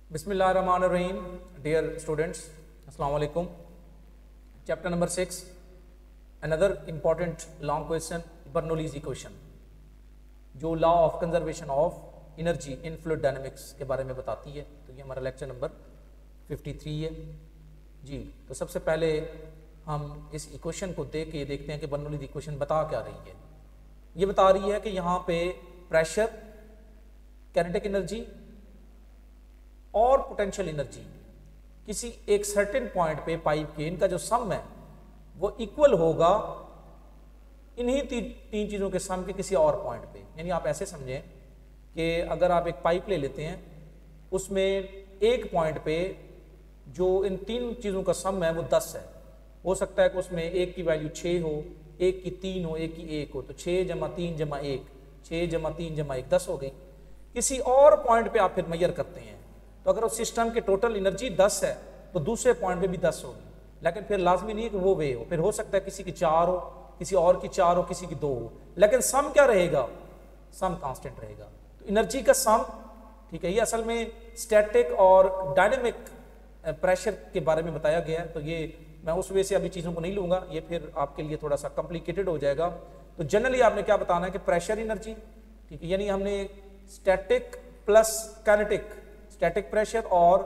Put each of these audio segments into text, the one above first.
बिस्मिल्लाहिर्रहमानिर्रहीम। Dear students, अस्सलाम वालेकुम। Chapter number 6, another important long question, Bernoulli's equation, जो law of conservation of energy in fluid dynamics के बारे में बताती है। तो ये हमारा लेक्चर नंबर 53 है जी। तो सबसे पहले हम इस इक्वेशन को देख के देखते हैं कि बर्नौलीज इक्वेशन बता क्या रही है। ये बता रही है कि यहाँ पे प्रेशर, काइनेटिक एनर्जी और पोटेंशियल एनर्जी किसी एक सर्टेन पॉइंट पे पाइप के इनका जो सम है वो इक्वल होगा इन्हीं तीन चीज़ों के सम के किसी और पॉइंट पे। यानी आप ऐसे समझें कि अगर आप एक पाइप ले लेते हैं, उसमें एक पॉइंट पे जो इन तीन चीज़ों का सम है वो 10 है। हो सकता है कि उसमें एक की वैल्यू 6 हो, एक की 3 हो, एक की 1 हो, तो 6 जमा 3 जमा 1, 6 जमा 3 जमा 1 10 हो गई। किसी और पॉइंट पे आप फिर मेजर करते हैं, तो अगर उस सिस्टम के टोटल एनर्जी 10 है तो दूसरे पॉइंट पे भी 10 होगी। लेकिन फिर लाजमी नहीं है कि वो वे हो, फिर हो सकता है किसी की 4 हो, किसी और की 4 हो, किसी की 2 हो, लेकिन सम क्या रहेगा? सम कांस्टेंट रहेगा। तो एनर्जी का सम, ठीक है, ये असल में स्टैटिक और डायनेमिक प्रेशर के बारे में बताया गया है। तो ये मैं उस वजह से अभी चीज़ों को नहीं लूँगा, ये फिर आपके लिए थोड़ा सा कॉम्प्लिकेटेड हो जाएगा। तो जनरली आपने क्या बताना है कि प्रेशर एनर्जी, ठीक है, यानी हमने static plus kinetic, static pressure और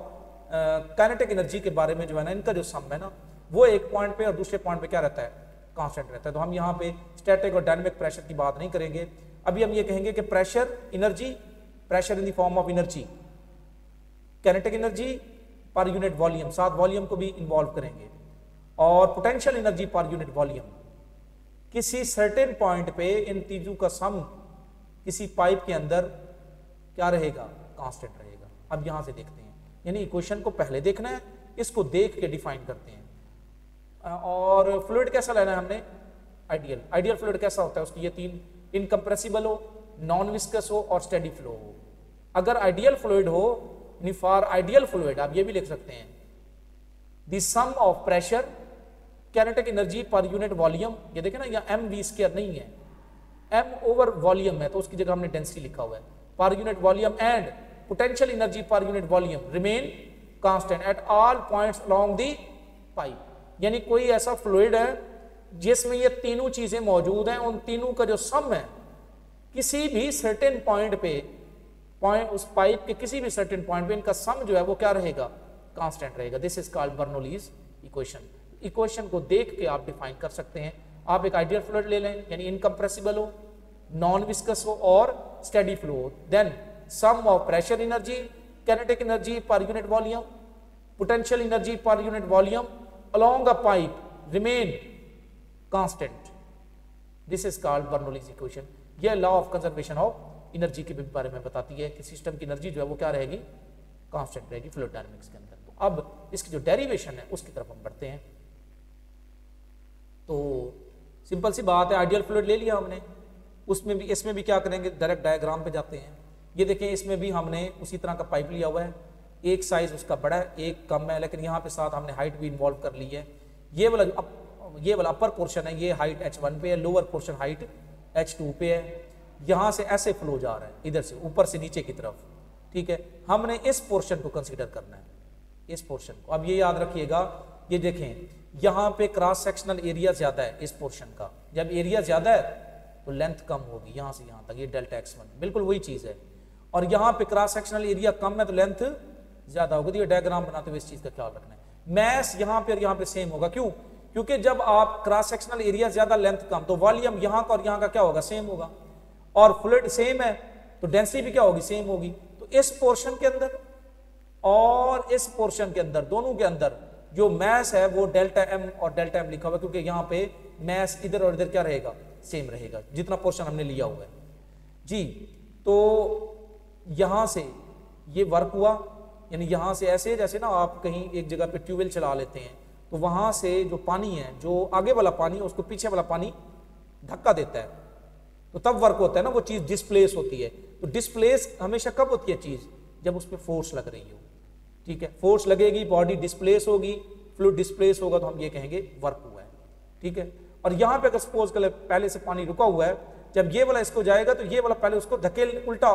काइनेटिक एनर्जी के बारे में जो है ना, इनका जो सम है ना, वो एक पॉइंट पे और दूसरे पॉइंट पे क्या रहता है? कांस्टेंट रहता है। तो हम यहाँ पे स्टैटिक और डायनेमिक प्रेशर की बात नहीं करेंगे। अभी हम ये कहेंगे कि pressure energy, pressure in the form of energy, kinetic energy per unit volume, साथ वॉल्यूम को भी इन्वॉल्व करेंगे, और potential energy per unit volume. किसी सर्टेन पॉइंट पे इन तीनों का सम किसी पाइप के अंदर क्या रहेगा? कांस्टेंट रहेगा। अब यहां से देखते हैं, यानी इक्वेशन को पहले देखना है, इसको देख के डिफाइन करते हैं। और फ्लूइड कैसा लेना है हमने? आइडियल। आइडियल फ्लूइड कैसा होता है? उसकी ये तीन, इनकम्प्रेसिबल हो, नॉन विस्कस हो और स्टेडी फ्लो हो। अगर आइडियल फ्लूइड हो, फॉर आइडियल फ्लूइड आप ये भी लिख सकते हैं the sum of pressure, kinetic energy per unit volume. ये देखें ना, यहाँ एम वी स्क्वायर नहीं है, एम ओवर वॉल्यूम है, तो उसकी जगह हमने डेंसिटी लिखा हुआ है, पर unit volume, and potential energy per unit volume remain constant at all points along the pipe. यानी कोई ऐसा फ्लूइड है जिसमें ये तीनों चीजें मौजूद हैं, उन तीनों का जो सम है किसी भी सर्टेन पॉइंट पे, उस पाइप के किसी भी सर्टेन पॉइंट पे इनका सम जो है वो क्या रहेगा? कांस्टेंट रहेगा। This is called Bernoulli's equation. Equation को देख के आप डिफाइन कर सकते हैं। आप एक आइडियल फ्लूइड ले लें, यानी इनकम्प्रेसिबल हो, नॉन विस्कस हो और स्टेडी फ्लो हो, then sum of pressure energy, kinetic energy per unit volume, potential energy per unit volume along a pipe remain constant. This is called Bernoulli's equation. यह law of conservation of energy के बारे में बताती है कि system की energy जो है वो क्या रहेगी? कांस्टेंट रहेगी फ्लूइड डायनामिक्स के अंदर। तो अब इसकी जो डेरिवेशन है उसकी तरफ हम बढ़ते हैं। तो सिंपल सी बात है, आइडियल फ्लूइड ले लिया हमने, उसमें भी इसमें भी क्या करेंगे? डायरेक्ट डायग्राम पे जाते हैं। ये देखें, इसमें भी हमने उसी तरह का पाइप लिया हुआ है, एक साइज उसका बड़ा है, एक कम है, लेकिन यहाँ पे साथ हमने हाइट भी इन्वॉल्व कर ली है। ये वाला अपर पोर्शन है, ये हाइट h1 पे है, लोअर पोर्शन हाइट h2 पे है। यहाँ से ऐसे फ्लो जा रहा है, इधर से ऊपर से नीचे की तरफ, ठीक है। हमने इस पोर्शन को कंसिडर करना है, इस पोर्शन को। अब ये याद रखिएगा, ये देखें यहाँ पे क्रॉस सेक्शनल एरिया ज्यादा है इस पोर्शन का। जब एरिया ज्यादा है तो लेंथ कम होगी, यहाँ से यहाँ तक, ये डेल्टा x1 बिल्कुल वही चीज है। और यहाँ पे क्रॉस सेक्शनल एरिया कम है तो लेंथ ज्यादा होगी। तो ये डायग्राम बनाते हुए इस चीज का ख्याल रखना है। मैस यहाँ पे और यहाँ पे सेम होगा, क्यों? क्योंकि जब आप क्रॉस सेक्शनल एरिया ज्यादा लेंथ कम, तो वॉल्यूम यहाँ का और यहाँ का क्या होगा? सेम होगा। और फ्लूइड सेम है तो डेंसिटी भी क्या होगी? सेम होगी। तो इस पोर्शन के अंदर और इस पोर्शन के अंदर, दोनों के अंदर जो मैस है वो डेल्टा एम और डेल्टा एम लिखा हुआ है, क्योंकि यहाँ पे मैस इधर और इधर क्या रहेगा? सेम रहेगा, जितना पोर्शन हमने लिया हुआ है जी। तो यहां से ये वर्क हुआ, यानी यहां से ऐसे, जैसे ना आप कहीं एक जगह पे ट्यूबवेल चला लेते हैं, तो वहां से जो पानी है, जो आगे वाला पानी है, उसको पीछे वाला पानी धक्का देता है, तो तब वर्क होता है ना, वो चीज डिस्प्लेस होती है। तो डिस्प्लेस हमेशा कब होती है चीज? जब उस पर फोर्स लग रही हो, ठीक है। फोर्स लगेगी, बॉडी डिस्प्लेस होगी, फ्लूइड डिस्प्लेस होगा, तो हम ये कहेंगे वर्क हुआ है, ठीक है। और यहाँ पे अगर सपोज कर पहले से पानी रुका हुआ है, जब ये वाला इसको जाएगा तो ये वाला पहले उसको उल्टा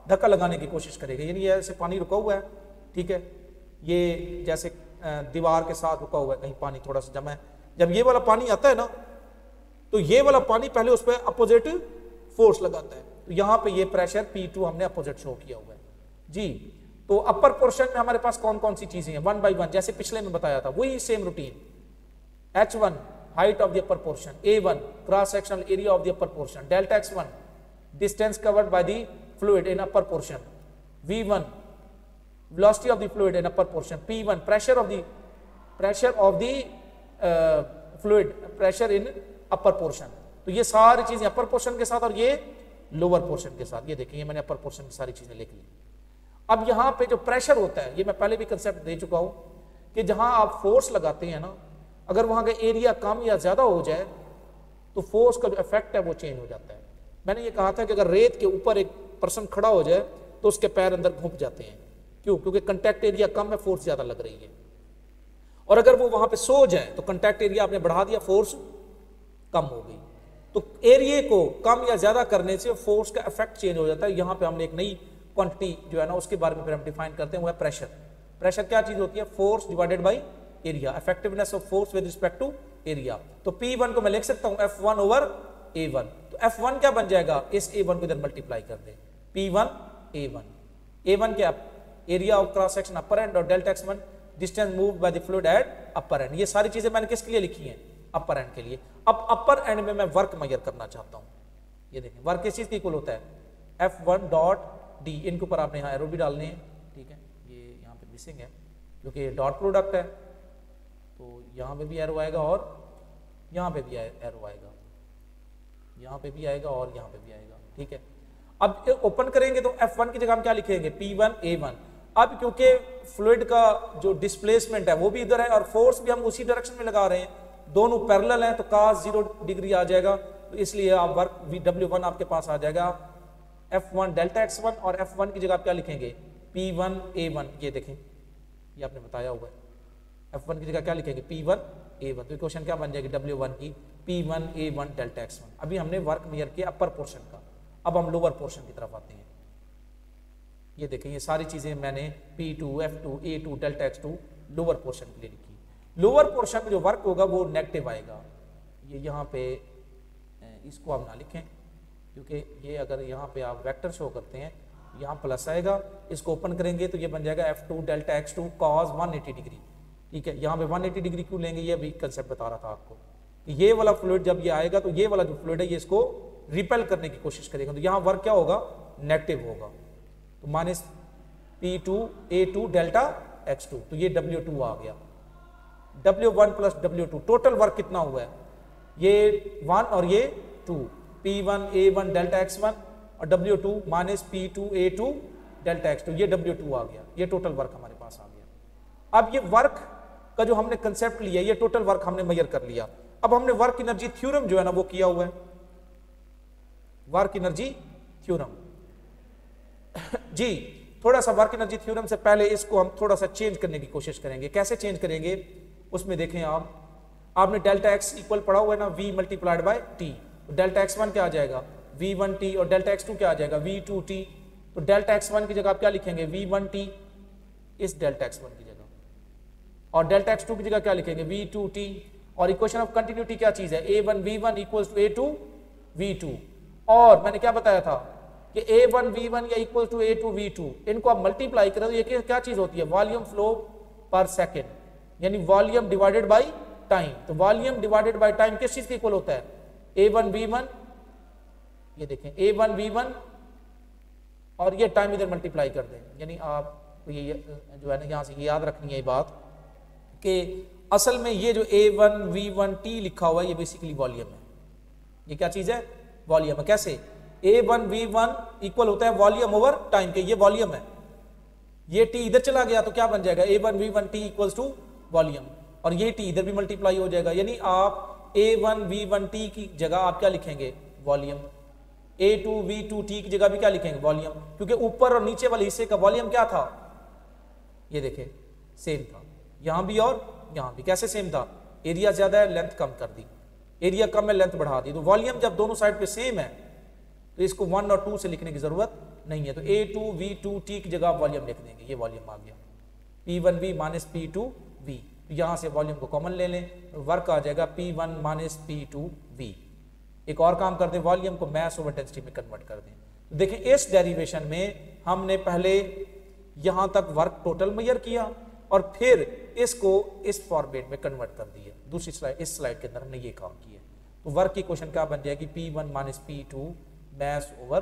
धक्का लगाने की कोशिश करेगा, यानी ऐसे पानी रुका हुआ है, ठीक है, ये जैसे दीवार के साथ रुका हुआ है, कहीं पानी थोड़ा सा जमा है, जब ये वाला पानी आता है ना तो ये वाला पानी पहले उस पर अपोजिट फोर्स लगाता है, तो यहाँ पे ये प्रेशर P2 हमने अपोजिट शो किया हुआ है जी। तो अपर पोर्शन में हमारे पास कौन कौन सी चीजें हैं, 1 by 1 जैसे पिछले में बताया था, वही same routine. H1 height of the upper portion, A1 cross sectional area of the upper portion, delta X1 distance covered by the fluid in upper portion, V1 velocity of the fluid in upper portion, P1 pressure of the fluid, pressure in upper portion। तो ये सारी चीजें upper portion के साथ और ये lower portion के साथ, ये देखिए मैंने अपर पोर्शन की सारी चीजें लिख ली। अब यहाँ पे जो प्रेशर होता है, ये मैं पहले भी कंसेप्ट दे चुका हूं कि जहां आप फोर्स लगाते हैं ना, अगर वहां का एरिया कम या ज्यादा हो जाए तो फोर्स का जो इफेक्ट है वो चेंज हो जाता है। मैंने ये कहा था कि अगर रेत के ऊपर एक पर्सन खड़ा हो जाए तो उसके पैर अंदर घुप जाते हैं, क्यों? क्योंकि कंटैक्ट एरिया कम है, फोर्स ज्यादा लग रही है। और अगर वो वहां पे सो जाए तो कंटैक्ट एरिया आपने बढ़ा दिया, फोर्स कम हो गई। तो एरिया को कम या ज्यादा करने से फोर्स का इफेक्ट चेंज हो जाता है। यहां पे हमने एक नई क्वांटिटी जो है ना उसके बारे में फिर हम डिफाइन करते हैं, वो है प्रेशर। प्रेशर क्या चीज होती है? Force divided by area, effectiveness of force with respect to area. तो P1 को मैं लिख सकता हूं F1 ओवर A1। तो F1 क्या बन जाएगा? इस A1 को इधर मल्टीप्लाई कर दे, P1 A1। A1 क्या? Area of cross section upper end, और delta X1 distance moved by the fluid at upper end. ये सारी चीजें मैंने किसके लिए लिखी हैं? अपर एंड के लिए। अब अपर एंड में मैं वर्क मेजर करना चाहता हूं। ये देखें वर्क किस चीज के इक्वल होता है? F1 dot D. इनके ऊपर आपने यहाँ एरो भी डालने हैं, ठीक है, ये यहाँ पे मिसिंग है क्योंकि ये डॉट प्रोडक्ट है, तो यहाँ पे भी एरो आएगा और यहाँ पे भी एरो आएगा, यहाँ पे भी आएगा और यहाँ पे भी आएगा, ठीक है। अब ओपन करेंगे तो F1 की जगह हम क्या लिखेंगे? P1 A1। अब क्योंकि फ्लूइड का जो डिस्प्लेसमेंट है वो भी इधर है और फोर्स भी हम उसी डायरेक्शन में लगा रहे हैं, दोनों पैरेलल हैं, तो cos 0 डिग्री आ जाएगा, तो इसलिए आप वर्क W1 आपके पास आ जाएगा F1 डेल्टा X1, और F1 की जगह आप क्या लिखेंगे? P1 A1। ये देखें ये आपने बताया हुआ है, F1 की जगह क्या लिखेंगे? P1 A1। तो इक्वेशन क्या बन जाएगी W1 की? P1 A1 delta X1। अभी हमने वर्क मेजर किया अपर पोर्शन का, अब हम लोअर पोर्शन की तरफ आते हैं। ये देखें ये सारी चीजें मैंने P2 F2 A2 delta X2 lower portion के लिए लिखी। लोअर पोर्शन में जो वर्क होगा वो नेगेटिव आएगा। ये यहाँ पे इसको आप ना लिखें क्योंकि ये अगर यहाँ पे आप वेक्टर शो करते हैं यहाँ प्लस आएगा, इसको ओपन करेंगे तो ये बन जाएगा F2 delta X2 cos 180 degree, ठीक है। यहाँ पे 180 डिग्री क्यों लेंगे? ये अभी कंसेप्ट बता रहा था आपको कि ये वाला फ्लूइड जब ये आएगा तो ये वाला जो फ्लूइड है ये इसको रिपेल करने की कोशिश करेगा, तो यहाँ वर्क क्या होगा? नेगेटिव होगा। तो minus P2 A2 delta X2, तो ये W2 आ गया। W1 plus W2, total work कितना हुआ है? ये 1 और ये 2, P1 A1 डेल्टा X1 और W2 minus P2 A2 delta X2, ये W2 आ गया। ये टोटल वर्क हमारे पास आ गया। अब ये वर्क का जो हमने कंसेप्ट लिया, ये टोटल वर्क हमने मेजर कर लिया। अब हमने वर्क एनर्जी थ्योरम जो है ना वो किया हुआ है, वर्क एनर्जी थ्योरम जी। थोड़ा सा वर्क एनर्जी थ्योरम से पहले इसको हम थोड़ा सा चेंज करने की कोशिश करेंगे। कैसे चेंज करेंगे उसमें देखें आपने डेल्टा एक्स इक्वल पढ़ा हुआ है ना, V मल्टीप्लाइड बाय टी। तो डेल्टा X1 क्या आ जाएगा? V1T, और डेल्टा X2 क्या आ जाएगा? V2T। तो डेल्टा X1 की जगह आप क्या लिखेंगे? V1T इस डेल्टा X1 की जगह, और डेल्टा X2 की जगह क्या लिखेंगे? V2T। और इक्वेशन ऑफ कंटिन्यूटी क्या चीज है? A1 V1 equals to A2 V2। और मैंने क्या बताया था कि A1 V1 या इक्वल टू A2 V2, इनको आप मल्टीप्लाई करें तो ये क्या चीज होती है? वॉल्यूम फ्लो पर सेकेंड, यानी वॉल्यूम डिवाइडेड बाई टाइम। तो वॉल्यूम डिवाइडेड बाई टाइम किस चीज के इक्वल होता है? A1 V1, ये देखें A1 V1, और ये टाइम इधर मल्टीप्लाई कर दें। यानी आप ये जो है ना यहाँ से ये याद रखनी है बात कि असल में ये जो A1 V1T लिखा हुआ है ये बेसिकली वॉल्यूम है। ये क्या चीज है? वॉल्यूम है। कैसे? A1 V1 इक्वल होता है वॉल्यूम ओवर टाइम के, ये वॉल्यूम है। ये T इधर चला गया तो क्या बन जाएगा? A1 V1T equals to volume, और ये T इधर भी मल्टीप्लाई हो जाएगा। यानी आप A1 V1T की जगह आप क्या लिखेंगे? वॉल्यूम। A2 V2T की जगह भी क्या लिखेंगे? वॉल्यूम, क्योंकि ऊपर और नीचे वाले हिस्से का वॉल्यूम क्या था? ये देखें सेम था, यहां भी और यहां भी। कैसे सेम था? एरिया ज्यादा है, लेंथ कम कर दी, एरिया कम है, लेंथ बढ़ा दी। तो वॉल्यूम जब दोनों साइड पे सेम है तो इसको 1 और 2 से लिखने की जरूरत नहीं है। तो A2 V2T की जगह आप वॉल्यूम लिख देंगे, ये वॉल्यूम आ गया। P1V minus P2V। यहाँ से वॉल्यूम को कॉमन ले लें, वर्क आ जाएगा P1 माइनस P2V। एक और काम कर दें, वॉल्यूम को मास ओवर डेंसिटी में कन्वर्ट कर दें। तो देखें इस डेरिवेशन में हमने पहले यहाँ तक वर्क टोटल मेजर किया और फिर इसको इस फॉर्मेट में कन्वर्ट कर दिया। दूसरी स्लाइड, इस स्लाइड के अंदर हमने ये काम किया। तो वर्क की क्वेश्चन क्या बन जाएगी, P1 माइनस P2 मास ओवर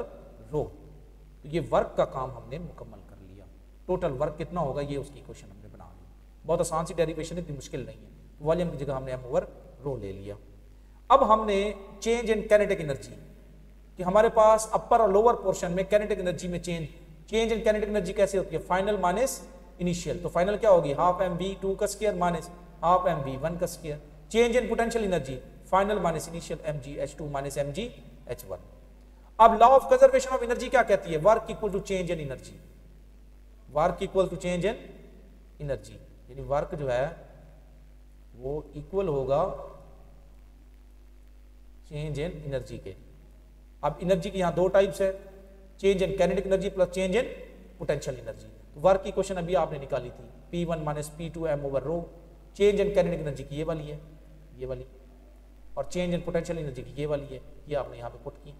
रो। तो ये वर्क का काम हमने मुकम्मल कर लिया। टोटल वर्क कितना होगा ये उसकी क्वेश्चन हमने बना ली। बहुत आसान सी डेरिवेशन है, इतनी मुश्किल नहीं है। वॉल्यूम की जगह हमने एम ओवर रो ले लिया। अब हमने चेंज इन काइनेटिक एनर्जी कि हमारे पास अपर और लोअर पोर्शन में काइनेटिक एनर्जी में चेंज इन काइनेटिक एनर्जी कैसे होती है, फाइनल माइनस इनिशियल। तो फाइनल क्या होगी, हाफ mv2 का स्क्वायर माइनस हाफ mv1 का square. Change in potential energy final minus initial mgh2 minus mgh1। अब law of conservation of energy क्या कहती है, work equal to change in energy. Work equal to change in energy, यानी work जो है वो equal होगा चेंज इन एनर्जी के। अब एनर्जी की यहां दो टाइप्स है, change in kinetic energy plus change in potential energy. Work की क्वेश्चन अभी आपने निकाली थी, P1 minus P2 m over rho. Change in kinetic energy की ये वाली है, ये वाली, और चेंज इन पोटेंशियल एनर्जी की ये वाली है, ये आपने यहाँ पे पुट की।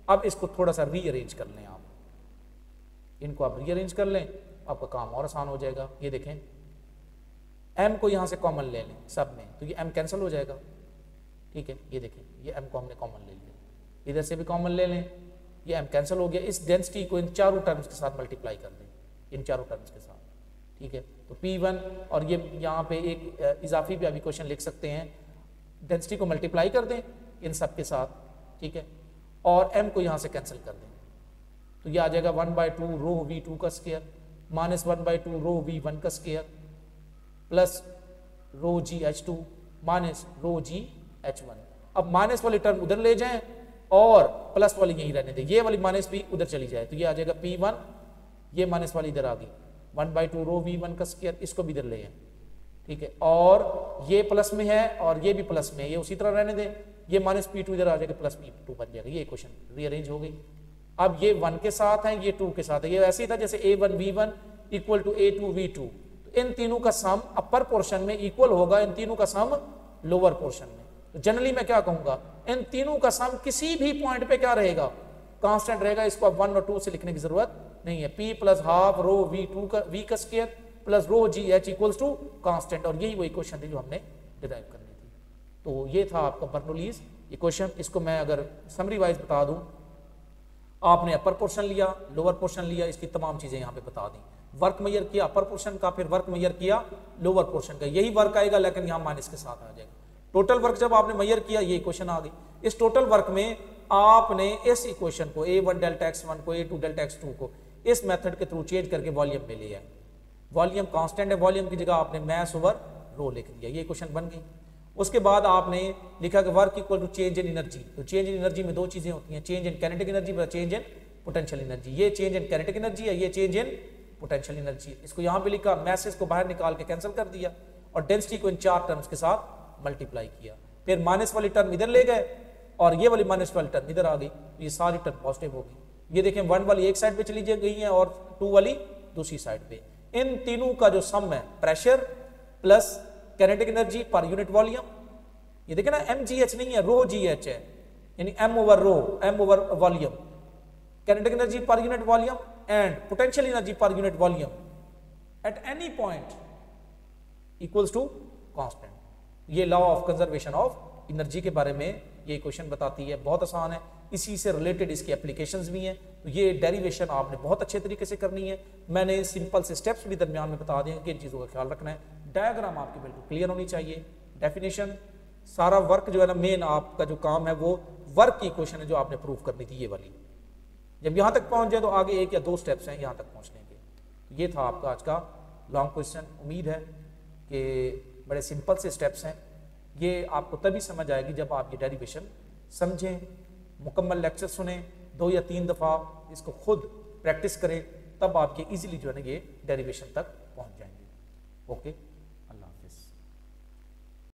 अब इसको थोड़ा सा रीअरेंज कर लें, आप इनको आप रीअरेंज कर लें, आपका काम और आसान हो जाएगा। ये देखें m को यहाँ से कॉमन ले लें सब में, तो ये m कैंसिल हो जाएगा, ठीक है। ये देखें ये m को हमने कॉमन ले लिया, इधर से भी कॉमन ले लें, ये m कैंसिल हो गया। इस डेंसिटी को इन चारों टर्म्स के साथ मल्टीप्लाई कर दें, इन चारों टर्म्स के साथ, ठीक है। तो P1 और ये यहाँ पे एक इजाफी भी अभी क्वेश्चन लिख सकते हैं, डेंसिटी को मल्टीप्लाई कर दें इन सब के साथ, ठीक है, और m को यहाँ से कैंसिल कर दें। तो ये आ जाएगा 1/2 रो V2 का स्क्वायर माइनस 1/2 रो V1 का स्क्वायर प्लस रो GH2 माइनस रो GH1। अब माइनस वाली टर्म उधर ले जाएं और प्लस वाली यहीं रहने दें, ये वाली माइनस भी उधर चली जाए। तो ये आ जाएगा P1, ये माइनस वाली इधर आ गई 1/2 रो V1 का स्क्वायर, इसको भी इधर ले आए, ठीक है। और ये प्लस में है और ये भी प्लस में है, ये उसी तरह रहने दें। ये माइनस P2 इधर आ जाएगा, प्लस P2 बन जाएगा। ये क्वेश्चन रीअरेंज हो गई। अब ये 1 के साथ है, ये 2 के साथ है। ये ऐसे ही था जैसे A1 V1 equal to A2 V2। तो इन तीनों का सम अपर पोर्शन में इक्वल होगा इन तीनों का सम लोअर पोर्शन में। तो जनरली मैं क्या कहूंगा, इन तीनों का सम किसी भी पॉइंट पे क्या रहेगा, कांस्टेंट रहेगा। इसको अब 1 और 2 से लिखने की जरूरत नहीं है। P plus half rho V2 का V का square plus rho GH equals to constant, और यही वही क्वेश्चन थी जो हमने डिराइव करनी थी। तो ये था आपका बर्नौलीज इक्वेशन। इसको मैं अगर समरी वाइज बता दूं, आपने अपर पोर्शन लिया, लोअर पोर्शन लिया, इसकी तमाम चीजें यहाँ पे बता दी। वर्क मेजर किया अपर पोर्शन का, फिर वर्क मेजर किया लोअर पोर्शन का, यही वर्क आएगा लेकिन यहाँ माइनस के साथ आ जाएगा। टोटल वर्क जब आपने मेजर किया, ये इक्वेशन आ गई। इस टोटल वर्क में आपने इस इक्वेशन को A1 डेल्टा x1 को A2 डेल्टा x2 को इस मेथड के थ्रू चेंज करके वॉल्यूम में लिया। वॉल्यूम कांस्टेंट है, वॉल्यूम की जगह आपने मास ओवर रो लिख दिया, ये इक्वेशन बन गई। उसके बाद आपने लिखा कि work equal to change in energy. तो चेंज इन एनर्जी में दो चीजें होती हैं, change in kinetic energy plus change in potential energy. ये चेंज इन काइनेटिक एनर्जी है, ये चेंज इन पोटेंशियल एनर्जी। इसको यहाँ पे लिखा, मैसेज को बाहर निकाल के कैंसिल कर दिया और डेंसिटी को इन चार टर्म्स के साथ मल्टीप्लाई किया। फिर माइनस वाली टर्म इधर ले गए और ये वाली माइनस वाली टर्म इधर आ गई, तो ये सारी टर्म पॉजिटिव होगी। ये देखें 1 वाली एक साइड पे चली गई है और 2 वाली दूसरी साइड पे। इन तीनों का जो सम है, pressure plus kinetic energy per unit volume, ये देखें ना mgh नहीं है, रो gh है, यानी m over rho, m over volume, kinetic energy per unit volume and potential energy per unit volume at any point equals to constant. ये law of conservation of energy के बारे में ये क्वेश्चन बताती है, बहुत आसान है। इसी से रिलेटेड इसकी एप्लीकेशंस भी हैं। तो ये डेरिवेशन आपने बहुत अच्छे तरीके से करनी है। मैंने सिंपल से स्टेप्स भी दरमियान में बता दिए कि इन चीज़ों का ख्याल रखना है। डायग्राम आपकी बिल्कुल क्लियर होनी चाहिए, डेफिनेशन, सारा वर्क जो है ना, मेन आपका जो काम है वो वर्क की क्वेश्चन है जो आपने प्रूव करनी थी, ये वाली। जब यहाँ तक पहुँच जाए तो आगे 1 या 2 स्टेप्स हैं यहाँ तक पहुँचने के। ये था आपका आज का लॉन्ग क्वेश्चन। उम्मीद है कि बड़े सिंपल से स्टेप्स हैं। ये आपको तभी समझ आएगी जब आप ये डेरिवेशन समझें, मुकम्मल लेक्चर सुने, 2 या 3 दफ़ा इसको खुद प्रैक्टिस करें, तब आपके इजीली जो है ना ये डेरिवेशन तक पहुंच जाएंगे। ओके।